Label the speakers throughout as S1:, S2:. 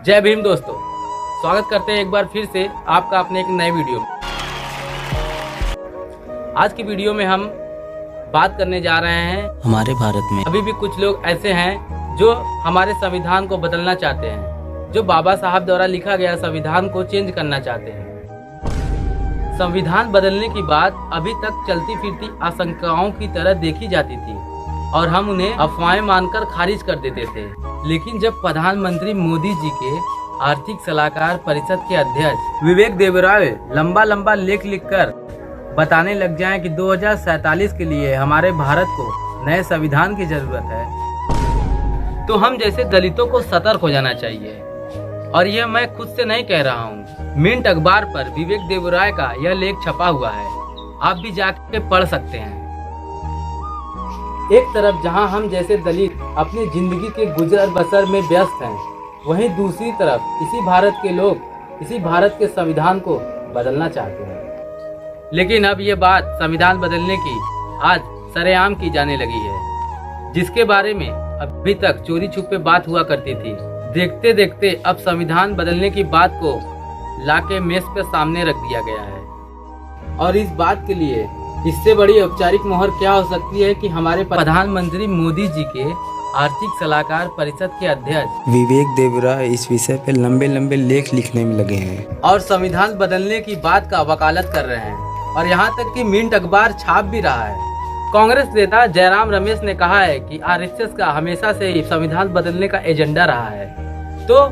S1: जय भीम दोस्तों, स्वागत करते हैं एक बार फिर से आपका अपने एक नए वीडियो में। आज की वीडियो में हम बात करने जा रहे हैं
S2: हमारे भारत में
S1: अभी भी कुछ लोग ऐसे हैं जो हमारे संविधान को बदलना चाहते हैं, जो बाबा साहब द्वारा लिखा गया संविधान को चेंज करना चाहते हैं। संविधान बदलने की बात अभी तक चलती फिरती आशंकाओं की तरह देखी जाती थी और हम उन्हें अफवाहें मानकर खारिज कर देते थे। लेकिन जब प्रधानमंत्री मोदी जी के आर्थिक सलाहकार परिषद के अध्यक्ष विवेक देवराय लंबा लेख लिखकर बताने लग जाएं कि 2047 के लिए हमारे भारत को नए संविधान की जरूरत है, तो हम जैसे दलितों को सतर्क हो जाना चाहिए। और यह मैं खुद से नहीं कह रहा हूँ, मिंट अखबार पर विवेक देवराय का यह लेख छपा हुआ है, आप भी जाके पढ़ सकते हैं। एक तरफ जहां हम जैसे दलित अपनी जिंदगी के गुजर बसर में व्यस्त हैं, वहीं दूसरी तरफ इसी भारत के लोग इसी भारत के संविधान को बदलना चाहते हैं। लेकिन अब ये बात संविधान बदलने की आज सरेआम की जाने लगी है, जिसके बारे में अभी तक चोरी छुपे बात हुआ करती थी। देखते देखते अब संविधान बदलने की बात को लाके मेज पे सामने रख दिया गया है। और इस बात के लिए इससे बड़ी औपचारिक मोहर क्या हो सकती है कि हमारे प्रधानमंत्री मोदी जी के आर्थिक सलाहकार परिषद के अध्यक्ष
S2: विवेक देवराय इस विषय पे लंबे लेख लिखने में लगे हैं
S1: और संविधान बदलने की बात का वकालत कर रहे हैं, और यहाँ तक कि मिंट अखबार छाप भी रहा है। कांग्रेस नेता जयराम रमेश ने कहा है कि आरएसएस का हमेशा से ही संविधान बदलने का एजेंडा रहा है, तो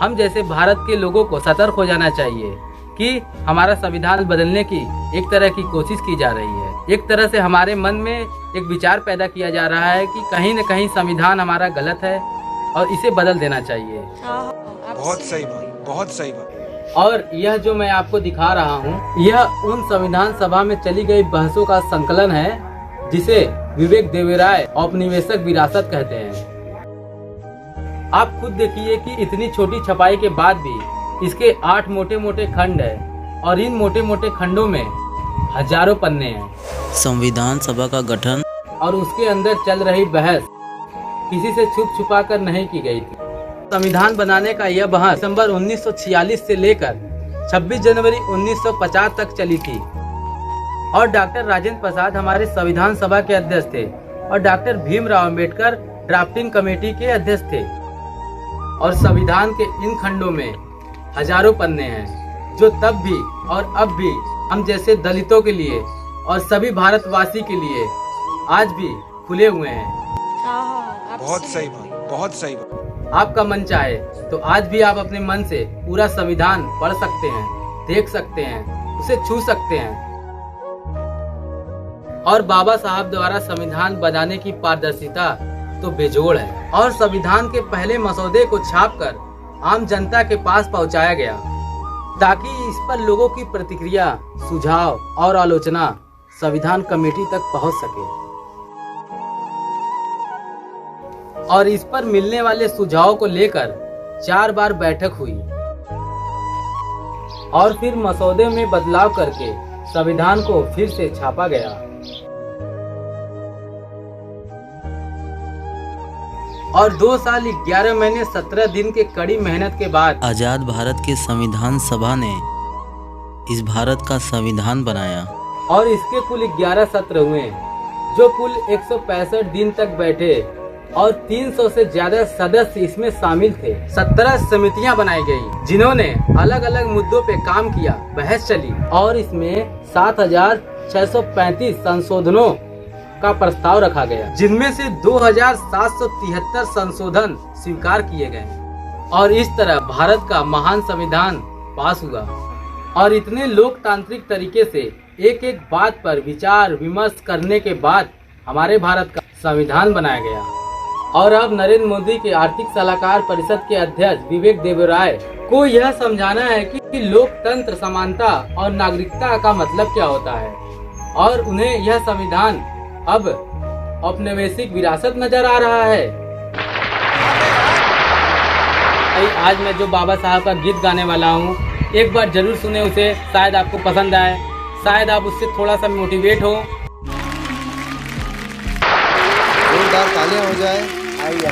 S1: हम जैसे भारत के लोगों को सतर्क हो जाना चाहिए कि हमारा संविधान बदलने की एक तरह की कोशिश की जा रही है। एक तरह से हमारे मन में एक विचार पैदा किया जा रहा है कि कहीं न कहीं संविधान हमारा गलत है और इसे बदल देना चाहिए।
S3: बहुत सही बात, बहुत सही बात।
S1: और यह जो मैं आपको दिखा रहा हूँ, यह उन संविधान सभा में चली गई बहसों का संकलन है जिसे विवेक देवराय औपनिवेशिक विरासत कहते हैं। आप खुद देखिए कि इतनी छोटी छपाई के बाद भी इसके 8 मोटे खंड है और इन मोटे खंडों में हजारों पन्ने हैं।
S2: संविधान सभा का गठन
S1: और उसके अंदर चल रही बहस किसी से छुपा कर नहीं की गई थी। संविधान बनाने का यह बहस दिसंबर 1946 से लेकर 26 जनवरी 1950 तक चली थी और डॉक्टर राजेंद्र प्रसाद हमारे संविधान सभा के अध्यक्ष थे और doctor Bhimrao Ambedkar drafting committee के अध्यक्ष थे। और संविधान के इन खंडों में हजारों पन्ने हैं जो तब भी और अब भी हम जैसे दलितों के लिए और सभी भारतवासी के लिए आज भी खुले हुए हैं।
S3: बहुत सही बात, बहुत सही बात।
S1: आपका मन चाहे तो आज भी आप अपने मन से पूरा संविधान पढ़ सकते हैं, देख सकते हैं, उसे छू सकते हैं। और बाबा साहब द्वारा संविधान बनाने की पारदर्शिता तो बेजोड़ है और संविधान के पहले मसौदे को छापकर आम जनता के पास पहुंचाया गया ताकि इस पर लोगों की प्रतिक्रिया, सुझाव और आलोचना संविधान कमेटी तक पहुंच सके। और इस पर मिलने वाले सुझावों को लेकर 4 बार बैठक हुई और फिर मसौदे में बदलाव करके संविधान को फिर से छापा गया। और 2 साल 11 महीने 17 दिन के कड़ी मेहनत के बाद
S2: आजाद भारत के संविधान सभा ने इस भारत का संविधान बनाया
S1: और इसके कुल 11 सत्र हुए जो कुल 165 दिन तक बैठे और 300 से ज्यादा सदस्य इसमें शामिल थे। 17 समितियां बनाई गई जिन्होंने अलग अलग मुद्दों पे काम किया, बहस चली और इसमें 7,635 संशोधनों का प्रस्ताव रखा गया, जिनमें से 2,773 संशोधन स्वीकार किए गए। और इस तरह भारत का महान संविधान पास हुआ और इतने लोकतांत्रिक तरीके से एक बात पर विचार विमर्श करने के बाद हमारे भारत का संविधान बनाया गया। और अब नरेंद्र मोदी के आर्थिक सलाहकार परिषद के अध्यक्ष विवेक देवराय को यह समझाना है कि लोकतंत्र, समानता और नागरिकता का मतलब क्या होता है। और उन्हें यह संविधान अब औपनिवेशिक विरासत नजर आ रहा है। आज मैं जो बाबा साहब का गीत गाने वाला हूँ, एक बार जरूर सुने उसे, शायद आपको पसंद आए, शायद आप उससे थोड़ा सा मोटिवेट हो।
S3: जोरदार तालियां हो जाए। आइए